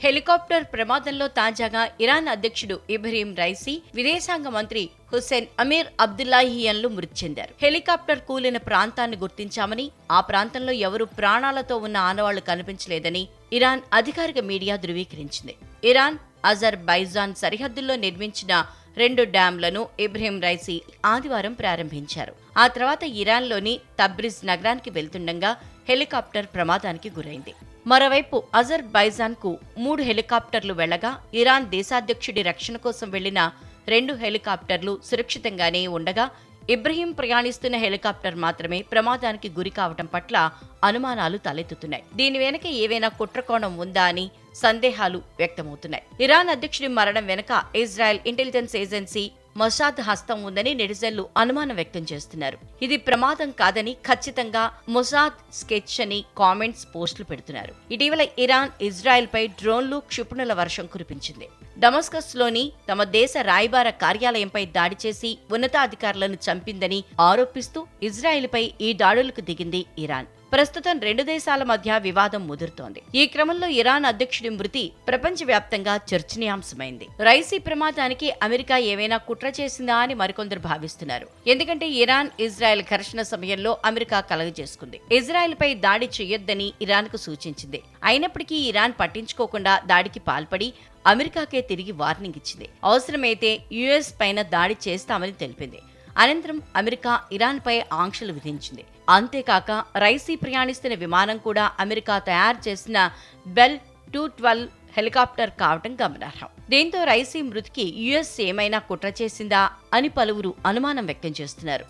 Helicopter ప్రమాదంలో తాజాగా Iran అధ్యక్షుడు ఇబ్రహీం రైసీ, విదేశాంగ మంత్రి హుస్సేన్ అమీర్ అబ్దుల్లాహియన్లు మృతి చెందారు. హెలికాప్టర్ కూలిన ప్రాంతాన్ని గుర్తించామని, ఆ ప్రాంతంలో ఎవరూ ప్రాణాలతో ఉన్న ఆనవాళ్లు కనిపించలేదని ఇరాన్ అధికారిక మీడియా ధృవీకరించింది. ఇరాన్, అజర్బైజాన్ సరిహద్దుల్లో నిర్మించిన 2 డ్యాంలను ఇబ్రహీం రైసీ ఆదివారం ప్రారంభించారు. ఆ తర్వాత ఇరాన్లోని తబ్రిజ్ నగరానికి వెళ్తుండగా హెలికాప్టర్ ప్రమాదానికి గురైంది. మరోవైపు అజర్బైజాన్ కు 3 హెలికాప్టర్లు వెళ్లగా, ఇరాన్ దేశాధ్యక్షుడి రక్షణ కోసం వెళ్లిన 2 హెలికాప్టర్లు సురక్షితంగానే ఉండగా, ఇబ్రహీం ప్రయాణిస్తున్న హెలికాప్టర్ మాత్రమే ప్రమాదానికి గురి కావటం పట్ల అనుమానాలు తలెత్తుతున్నాయి. దీని వెనక ఏవైనా కుట్రకోణం ఉందా అని సందేహాలు వ్యక్తమవుతున్నాయి. ఇరాన్ అధ్యక్షుడి మరణం వెనక ఇజ్రాయెల్ ఇంటెలిజెన్స్ ఏజెన్సీ మొసాద్ హస్తం ఉందని నెటిజన్లు అనుమానం వ్యక్తం చేస్తున్నారు. ఇది ప్రమాదం కాదని ఖచ్చితంగా మొసాద్ స్కెచ్ అని కామెంట్స్, పోస్టులు పెడుతున్నారు. ఇటీవల ఇరాన్ ఇజ్రాయెల్ పై డ్రోన్లు, క్షిపణుల వర్షం కురిపించింది. డమస్కస్ లోని తమ దేశ రాయబార కార్యాలయంపై దాడి చేసి ఉన్నతాధికారులను చంపిందని ఆరోపిస్తూ ఇజ్రాయెల్ పై ఈ దాడులకు దిగింది ఇరాన్. ప్రస్తుతం 2 దేశాల మధ్య వివాదం ముదురుతోంది. ఈ క్రమంలో ఇరాన్ అధ్యక్షుడి మృతి ప్రపంచవ్యాప్తంగా చర్చనీయాంశమైంది. రైసీ ప్రమాదానికి అమెరికా ఏమైనా కుట్ర చేసిందా అని మరికొందరు భావిస్తున్నారు. ఎందుకంటే ఇరాన్ ఇజ్రాయెల్ ఘర్షణ సమయంలో అమెరికా కలగజేసుకుంది. ఇజ్రాయెల్ పై దాడి చేయొద్దని ఇరాన్ కు సూచించింది. అయినప్పటికీ ఇరాన్ పట్టించుకోకుండా దాడికి పాల్పడి అమెరికాకే తిరిగి వార్నింగ్ ఇచ్చింది. అవసరమైతే యుఎస్ పైన దాడి చేస్తామని తెలిపింది. అనంతరం అమెరికా ఇరాన్ పై ఆంక్షలు విధించింది. అంతేకాక రైసీ ప్రయాణిస్తున్న విమానం కూడా అమెరికా తయారు చేసిన బెల్ 212 హెలికాప్టర్ కావటం గమనార్హం. దీంతో రైసీ మృతికి యుఎస్ ఏమైనా కుట్ర చేసిందా అని పలువురు అనుమానం వ్యక్తం చేస్తున్నారు.